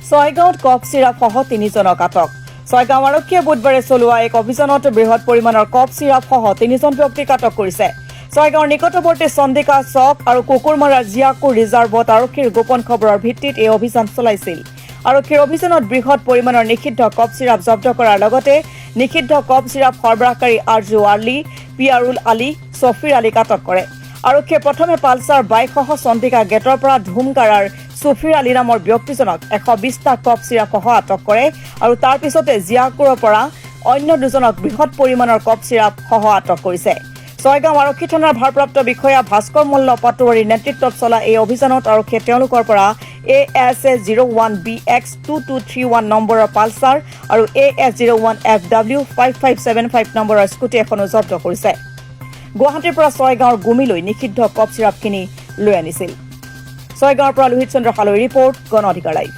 ছয়গাঁৱত কফ syrup সহ 3 জনক আটক। ছয়গাঁও আৰক্ষীয়ে বুধবাৰে চলোৱা এক অভিযানত বৃহৎ পৰিমাণৰ কফ চিৰাপ সহ 3 জন ব্যক্তিক আটক কৰিছে। ছয়গাঁৱৰ নিকটৱৰ্তী চন্দিকা চক আৰু কুকুৰমাৰাৰ জিয়াকুৰ ৰিজাৰ্ভত আৰক্ষীৰ গোপন খবৰৰ ভিত্তিত এই অভিযান চলাইছিল। আৰক্ষীৰ অভিযানত বৃহৎ পৰিমাণৰ নিষিদ্ধ কফ চিৰাপ জব্দ কৰাৰ লগতে নিষিদ্ধ কফ চিৰাপ সৰবৰাহকাৰী আৰজু আলী, পিয়াৰুল আলী, ছফিৰ আলীক আটক কৰে। আৰক্ষীয়ে প্ৰথমে পালছাৰ বাইকসহ চন্দিকা গেটৰ পৰা ধুমকাৰাৰ ছফিৰ আলী নামৰ ব্যক্তিজনক 120টা কফ চিৰাপসহ আটক কৰে আৰু তাৰ পিছতে জিয়াকুৰৰ পৰা অন্য 2 জনক বৃহৎ পৰিমাণৰ কফ চিৰাপসহ আটক কৰিছে। ছয়গাঁও আৰক্ষী থানাৰ ভাৰপ্ৰাপ্ত বিষয়া ভাস্কৰ মল্ল পাটোৱাৰীৰ নেতৃত্বত চলা এই অভিযানত আৰক্ষীয়ে তেওঁলোকৰ পৰা AS01BX2231 নম্বৰৰ পালছাৰ আৰু AS01FW5575 নম্বৰৰ স্কুটি এখনো জব্দ কৰিছে। গুৱাহাটীৰ পৰা ছয়গাঁৱৰ গুমিলৈ নিষিদ্ধ কফ চিৰাপখিনি লৈ আনিছিল। ছয়গাঁৱৰ পৰা লোহিত চন্দ্ৰ হালৈ ৰিপৰ্ট, গণ অধিকাৰ লাইভ।